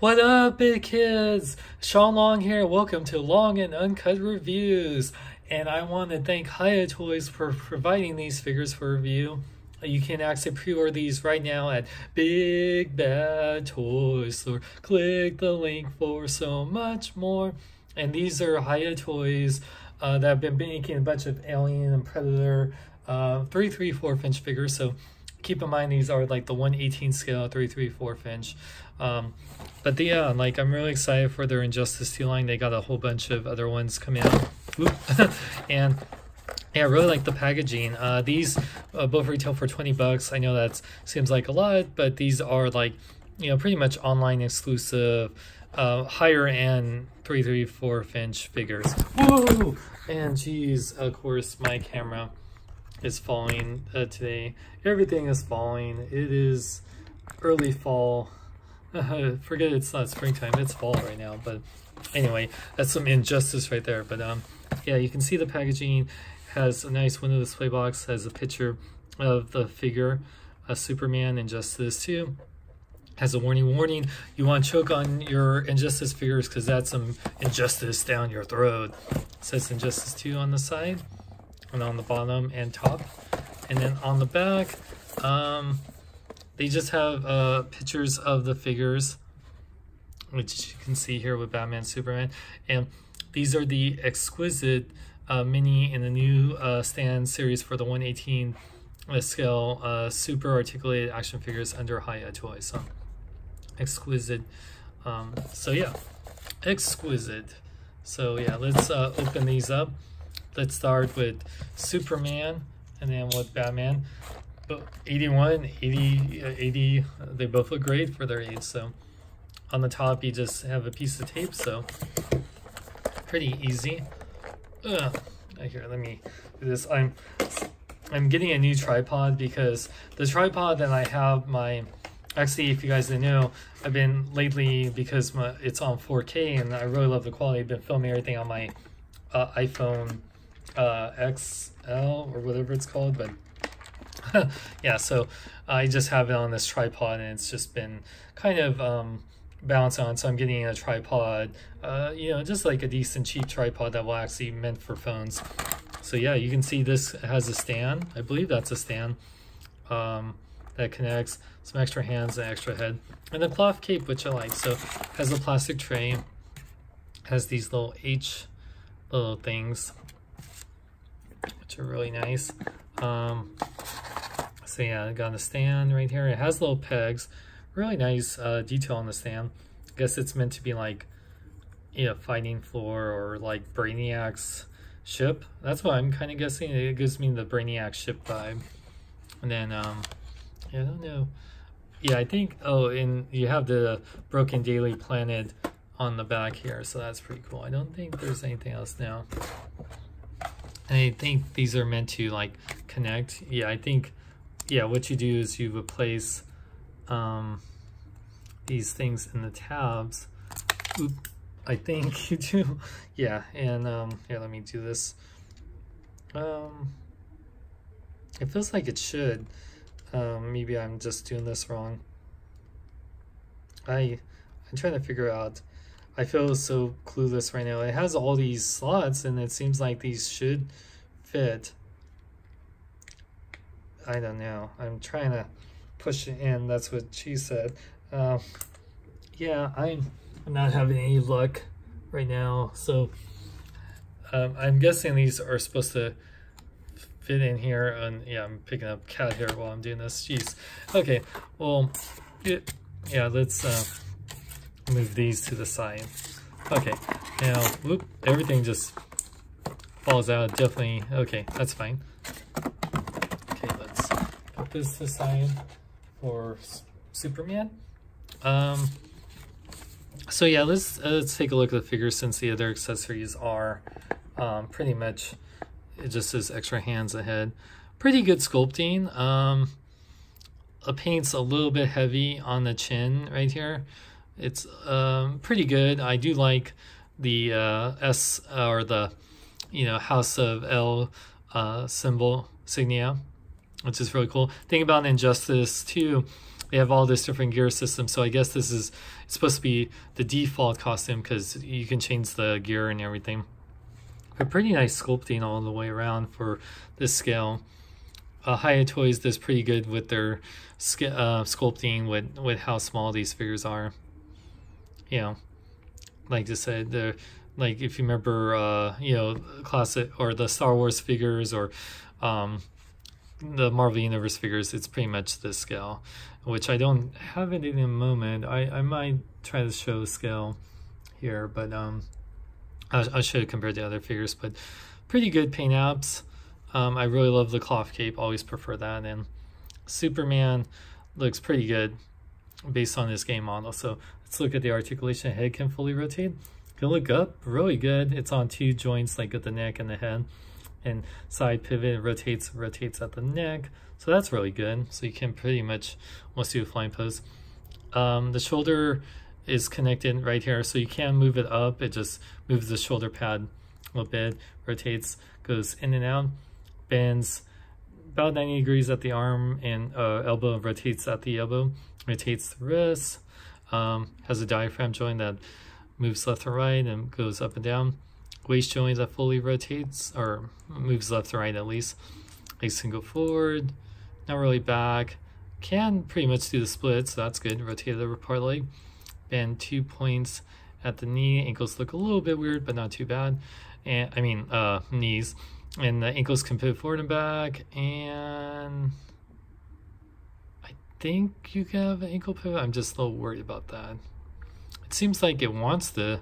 What up, big kids? Sean Long here. Welcome to Long and Uncut Reviews. And I want to thank Hiya Toys for providing these figures for review. You can actually pre-order these right now at Big Bad Toy Store. Click the link for so much more. And these are Hiya Toys that have been making a bunch of Alien and Predator 3/4 inch figures. So keep in mind these are like the 1/18 scale 3/4 inch. But yeah, like I'm really excited for their Injustice 2 line. They got a whole bunch of other ones coming out. And yeah, I really like the packaging. These both retail for 20 bucks. I know that seems like a lot, but these are like, you know, pretty much online exclusive, higher end 3/4 inch figures. Whoa! And geez, of course, my camera is falling today. Everything is falling. It is early fall. Forget it's not springtime, it's fall right now. But anyway, that's some injustice right there. But yeah, you can see the packaging has a nice window display box, has a picture of the figure, Superman, Injustice 2. Has a warning, you want to choke on your Injustice figures because that's some injustice down your throat. It says Injustice 2 on the side and on the bottom and top. And then on the back, they just have pictures of the figures, which you can see here with Batman, Superman. And these are the Exquisite mini in the new stand series for the 1/18 scale super articulated action figures under Hiya Toys. So Exquisite. So yeah, Exquisite. So yeah, let's open these up. Let's start with Superman and then with Batman. 81, 80, they both look great for their age. So on the top you just have a piece of tape, so pretty easy. Here, let me do this. I'm getting a new tripod because the tripod that I have, actually, if you guys didn't know, I've been lately, because it's on 4K and I really love the quality, I've been filming everything on my iPhone XL or whatever it's called. But yeah, so I just have it on this tripod and it's just been kind of balanced on, so I'm getting a tripod, you know, just like a decent cheap tripod that will actually be meant for phones. So yeah, you can see this has a stand. I believe that's a stand that connects, some extra hands and extra head, and a cloth cape, which I like. So has a plastic tray, has these little little things, which are really nice. So yeah, I got a stand right here. It has little pegs, really nice detail on the stand. I guess it's meant to be like, you know, fighting floor or like Brainiac's ship. That's what I'm kind of guessing. It gives me the Brainiac ship vibe. And then yeah, I don't know. Yeah, I think, oh, and you have the Broken Daily Planet on the back here, so that's pretty cool. I don't think there's anything else now. And I think these are meant to like connect. Yeah, I think, yeah, what you do is you replace these things in the tabs. Oop, I think you do. Yeah, and here, let me do this. It feels like it should. Maybe I'm just doing this wrong. I'm trying to figure out. I feel so clueless right now. It has all these slots and it seems like these should fit. I don't know. I'm trying to push it in. That's what she said. Yeah, I'm not having any luck right now. So I'm guessing these are supposed to fit in here. And yeah, I'm picking up cat hair while I'm doing this. Jeez. Okay. Well, yeah. Let's move these to the side. Okay. Now, whoop! Everything just falls out. Definitely. Okay, that's fine. Put this to the side for Superman. So yeah, let's take a look at the figures, since the other accessories are pretty much it just says extra hands ahead. Pretty good sculpting. The paint's a little bit heavy on the chin right here. It's pretty good. I do like the S, or the, you know, House of L symbol, signia, which is really cool. Thing about Injustice 2, they have all this different gear system. So I guess this is supposed to be the default costume because you can change the gear and everything. But pretty nice sculpting all the way around for this scale. Hiya Toys does pretty good with their sculpting with how small these figures are. You know, like I said, they're like, if you remember, you know, classic or the Star Wars figures or the Marvel Universe figures, it's pretty much this scale, which I don't have it in a moment. I might try to show scale here, but I'll show you compared to other figures. But pretty good paint apps. I really love the cloth cape, always prefer that. And Superman looks pretty good based on this game model. So let's look at the articulation. Head can fully rotate. Can look up, really good. It's on 2 joints, like at the neck and the head. And side pivot, rotates at the neck. So that's really good. So you can pretty much almost do a flying pose. The shoulder is connected right here, so you can move it up. It just moves the shoulder pad a little bit, rotates, goes in and out, bends about 90 degrees at the arm and elbow, rotates at the elbow, rotates the wrist, has a diaphragm joint that moves left to right and goes up and down, waist joint that fully rotates or moves left to right at least, legs can go forward, not really back, can pretty much do the split, so that's good, rotate the upper part leg, bend 2 points at the knee, ankles look a little bit weird but not too bad, and I mean knees, and the ankles can pivot forward and back, and I think you can have an ankle pivot. I'm just a little worried about that. It seems like it wants to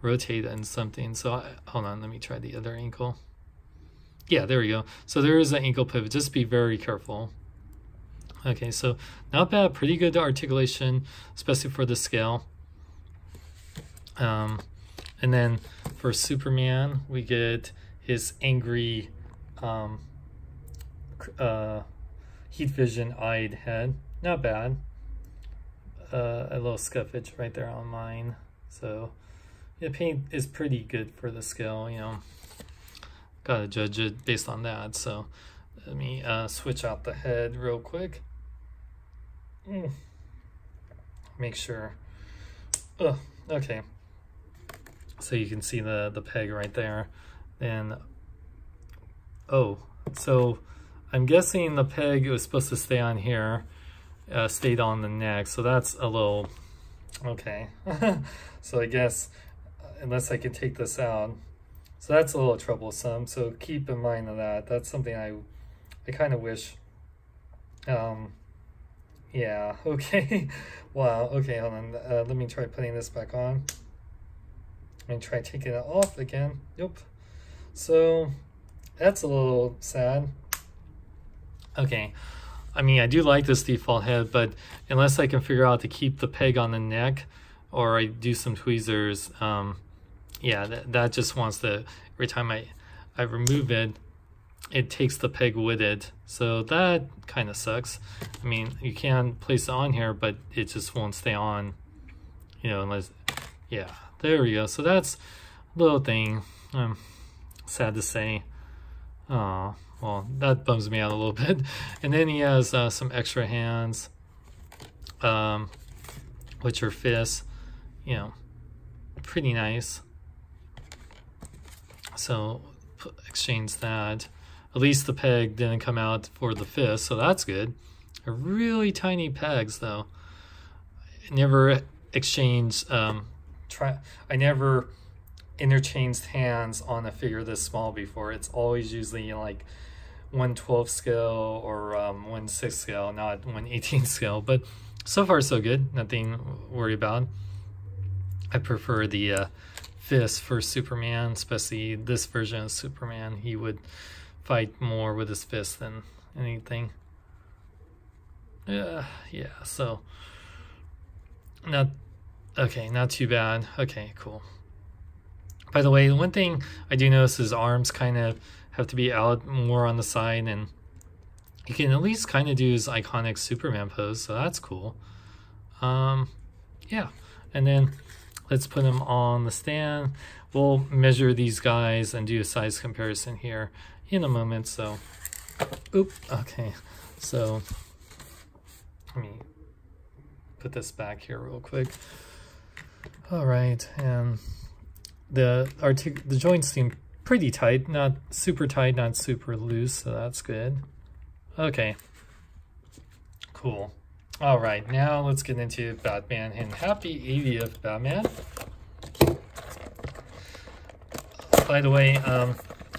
rotate in something, so hold on, let me try the other ankle. Yeah, there we go. So there is an ankle pivot, just be very careful. Okay, so not bad, pretty good articulation, especially for the scale. And then for Superman, we get his angry heat vision eyed head. Not bad. A little scuffage right there on mine. So the paint is pretty good for the scale, you know. Gotta judge it based on that. So let me switch out the head real quick. Make sure. Okay. So you can see the peg right there. And so I'm guessing the peg was supposed to stay on here, stayed on the neck. So that's a little okay. So I guess unless I can take this out, so that's a little troublesome. So keep in mind of that. That's something I kind of wish. Yeah, okay. Wow, okay, hold on. Let me try putting this back on. Let me try taking it off again. Nope. So that's a little sad. Okay, I mean, I do like this default head, but unless I can figure out to keep the peg on the neck or I do some tweezers, yeah, that just wants to, every time I remove it, it takes the peg with it, so that kind of sucks. I mean, you can place it on here, but it just won't stay on, you know, unless, yeah, there we go. So that's a little thing. Sad to say. Oh, well, that bums me out a little bit. And then he has some extra hands, which are fists, you know, pretty nice. So exchange that. At least the peg didn't come out for the fist, so that's good. They're really tiny pegs, though. I never exchanged, I never interchanged hands on a figure this small before. It's always usually, you know, like 1/12 scale or 1/6 scale, not 1/18 scale. But so far, so good. Nothing to worry about. I prefer the fist for Superman, especially this version of Superman. He would fight more with his fist than anything. Yeah, so not too bad. Okay, cool. By the way, one thing I do notice is arms kind of have to be out more on the side, and you can at least kind of do his iconic Superman pose, so that's cool. Yeah, and then let's put him on the stand. We'll measure these guys and do a size comparison here in a moment. So, okay. So let me put this back here real quick. All right, and the joints seem pretty tight, not super tight, not super loose, so that's good. Okay, cool. All right, now let's get into Batman, and happy 80th, Batman. By the way,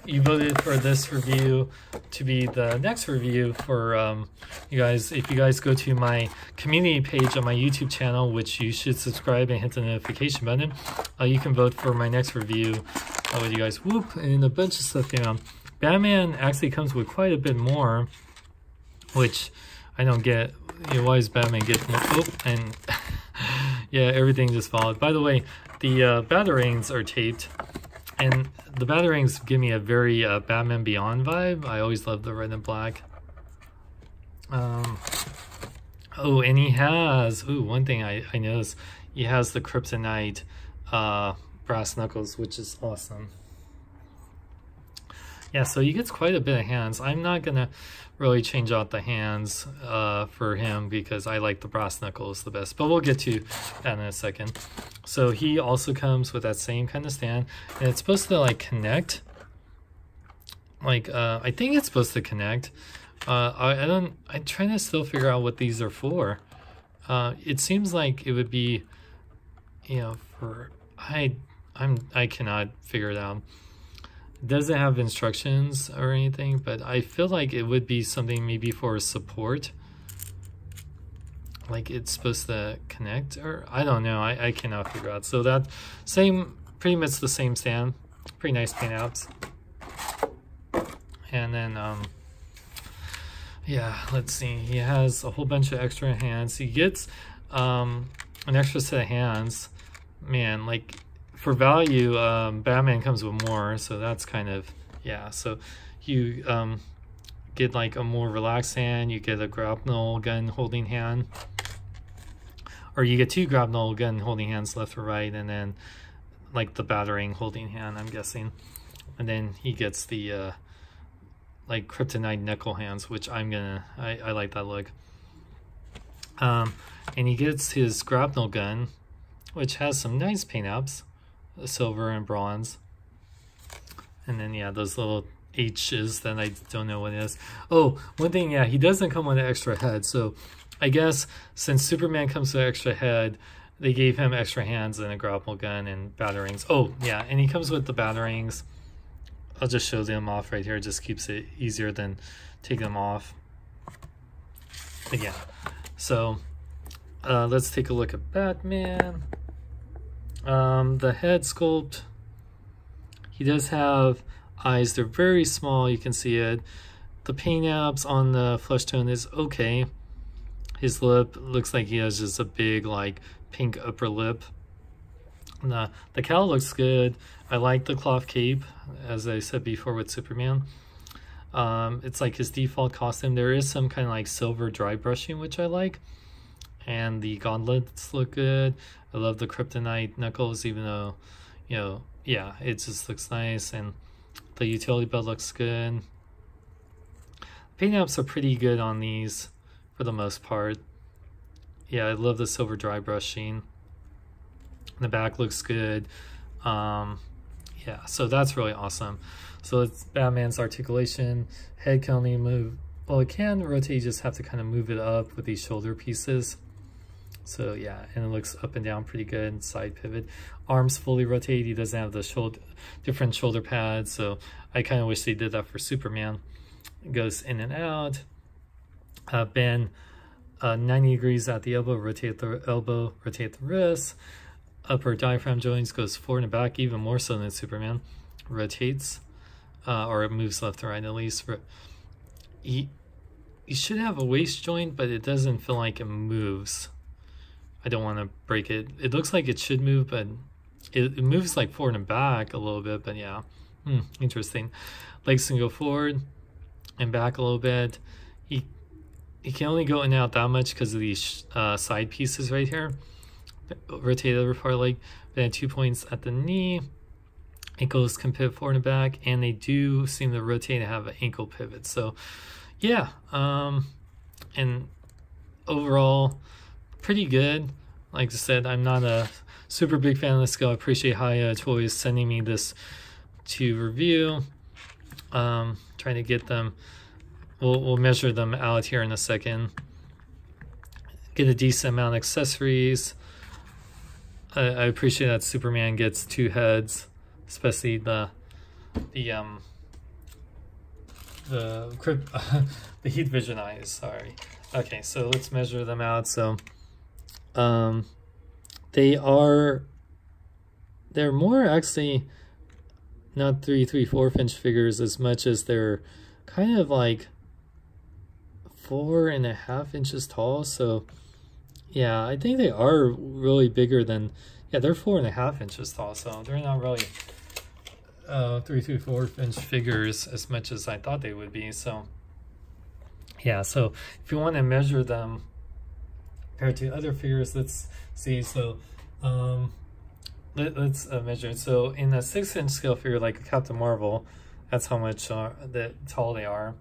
you voted for this review to be the next review for you guys. If you guys go to my community page on my YouTube channel, which you should subscribe and hit the notification button, you can vote for my next review with you guys. Whoop, and a bunch of stuff. Batman actually comes with quite a bit more, which I don't get. Why does Batman get more? Oh, and yeah, everything just followed. By the way, the batarangs are taped, and the batarangs give me a very Batman Beyond vibe. I always love the red and black. Oh, and he has, one thing I noticed, he has the Kryptonite brass knuckles, which is awesome. Yeah, so he gets quite a bit of hands. I'm not gonna really change out the hands for him because I like the brass knuckles the best, but we'll get to that in a second. So he also comes with that same kind of stand, and it's supposed to like connect. Like I think it's supposed to connect. I'm trying to still figure out what these are for. It seems like it would be, for I cannot figure it out. It doesn't have instructions or anything, but I feel like it would be something maybe for support. Like it's supposed to connect, or I don't know. I cannot figure out. So that pretty much the same stand. Pretty nice paint apps. And then yeah, let's see. He has a whole bunch of extra hands. He gets an extra set of hands. Man, like for value, Batman comes with more, so that's kind of, yeah. So you get like a more relaxed hand, you get a grapnel gun holding hand, or you get two grapnel gun holding hands left or right, and then like the batarang holding hand, I'm guessing. And then he gets the like Kryptonite knuckle hands, which I like that look. And he gets his grapnel gun, which has some nice paint apps, silver and bronze. And then yeah, those little H's that I don't know what it is. Oh, one thing, yeah, he doesn't come with an extra head. So I guess since Superman comes with an extra head, they gave him extra hands and a grapple gun and batarangs. Oh yeah, and he comes with the batarangs. I'll just show them off right here. It just keeps it easier than taking them off. Again, so let's take a look at Batman. The head sculpt, he does have eyes. They're very small, you can see it. The paint apps on the flesh tone is okay. His lip looks like he has just a big like pink upper lip. The cowl looks good. I like the cloth cape, as I said before with Superman. It's like his default costume. There is some kind of like silver dry brushing, which I like. And the gauntlets look good. I love the Kryptonite knuckles, even though, yeah, it just looks nice. And the utility belt looks good. Paint apps are pretty good on these for the most part. Yeah, I love the silver dry brushing. The back looks good. Yeah, so that's really awesome. So it's Batman's articulation. Head can only move, well, it can rotate, you just have to kind of move it up with these shoulder pieces. So yeah, and it looks up and down pretty good. Side pivot. Arms fully rotate. He doesn't have the different shoulder pads, so I kind of wish they did that for Superman. It goes in and out. Bend 90 degrees at the elbow, rotate the elbow, rotate the wrist. Upper diaphragm joints goes forward and back, even more so than Superman. Rotates, or it moves left to right at least. He should have a waist joint, but it doesn't feel like it moves. I don't want to break it. It looks like it should move, but it moves like forward and back a little bit, but yeah. Interesting. Legs can go forward and back a little bit. He can only go in and out that much because of these side pieces right here. Rotate the other part leg. Then 2 points at the knee. Ankles can pivot forward and back, and they do seem to rotate and have an ankle pivot. So yeah, and overall, pretty good. Like I said, I'm not a super big fan of the scale. I appreciate Hiya Toys sending me this to review. Trying to get them. We'll measure them out here in a second. Get a decent amount of accessories. I appreciate that Superman gets 2 heads, especially the heat vision eyes. Sorry. Okay, so let's measure them out. So, they're more actually not 3 3/4 inch figures as much as they're kind of like 4.5 inches tall. So yeah, I think they are really bigger than, yeah, they're 4.5 inches tall. So they're not really 3 3/4 inch figures as much as I thought they would be. So yeah, so if you want to measure them compared to other figures, let's see. So let's measure it. So in a 6-inch scale figure like Captain Marvel, that's how much tall they are.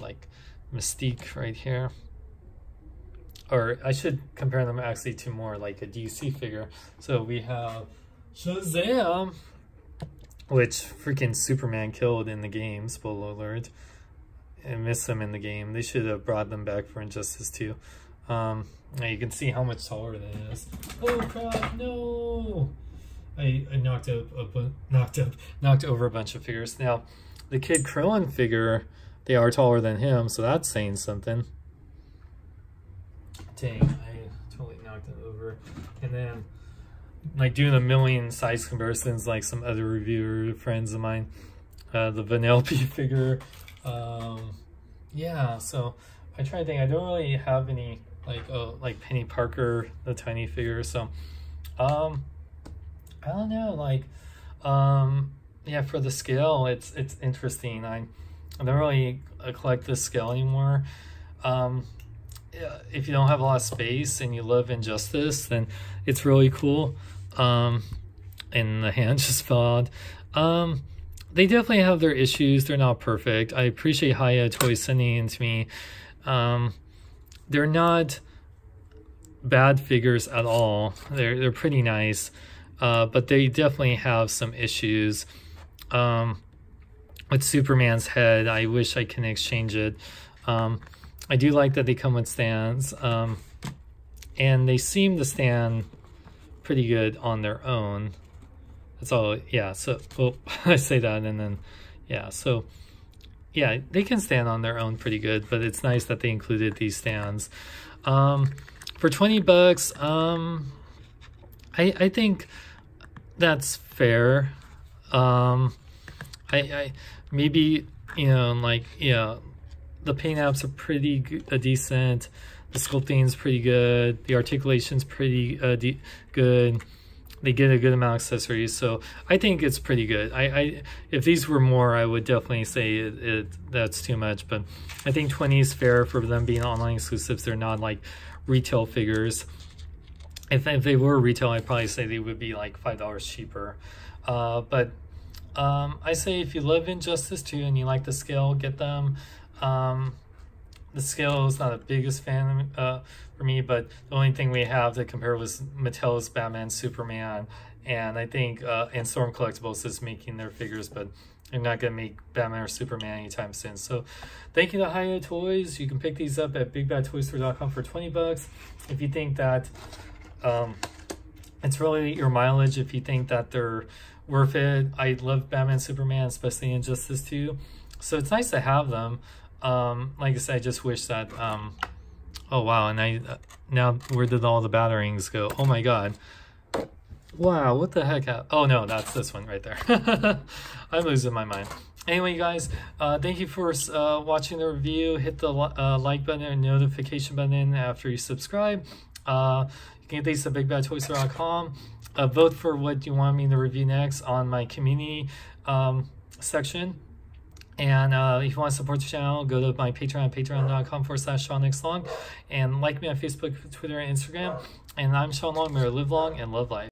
Like Mystique right here. Or I should compare them actually to more like a DC figure. So we have Shazam, which freaking Superman killed in the game, spoiler alert. I miss them in the game. They should have brought them back for Injustice 2. Now you can see how much taller that is. Oh crap, no! I knocked over a bunch of figures. Now, the Kid Krillin figure, they are taller than him, so that's saying something. Dang, I totally knocked it over. And then, like, doing a million size comparisons like some other reviewer friends of mine. The Vanellope figure. Yeah, so I try to think. I don't really have any, like Penny Parker, the tiny figure. So, I don't know, like, yeah, for the scale, it's interesting. I don't really collect this scale anymore. If you don't have a lot of space and you love Injustice, then it's really cool. And the hand just fell out. They definitely have their issues. They're not perfect. I appreciate Hiya Toys sending it to me. They're not bad figures at all. They're pretty nice. But they definitely have some issues. With Superman's head, I wish I can exchange it. I do like that they come with stands, and they seem to stand pretty good on their own. That's all, yeah, so, well, I say that, and then, yeah, so, yeah, they can stand on their own pretty good, but it's nice that they included these stands. For 20 bucks, I think that's fair. I maybe, you know, like, yeah, the paint apps are pretty decent. The sculpting's pretty good. The articulation's pretty good. They get a good amount of accessories, so I think it's pretty good. If these were more, I would definitely say that's too much, but I think 20 is fair for them being online exclusives. They're not like retail figures. If they were retail, I'd probably say they would be like $5 cheaper. But I say if you love Injustice 2 and you like the scale, get them. The scale is not the biggest fan for me, but the only thing we have to compare was Mattel's Batman, Superman, and I think and Storm Collectibles is making their figures, but I'm not going to make Batman or Superman anytime soon. So thank you to Hiya Toys. You can pick these up at bigbadtoystore.com for 20 bucks. If you think that it's really your mileage, if you think that they're worth it. I love Batman, Superman, especially Injustice 2. So it's nice to have them. Like I said, I just wish that, oh wow, and now where did all the batterings go? Oh my god. Wow, what the heck? Oh no, that's this one right there. I'm losing my mind. Anyway, guys, thank you for watching the review. Hit the like button and notification button after you subscribe. You can get these at bigbadtoystore.com. Vote for what you want me to review next on my community section. And if you want to support the channel, go to my Patreon, patreon.com/SeanXLong, and like me on Facebook, Twitter, and Instagram. And I'm Sean Long. May you live long and love life.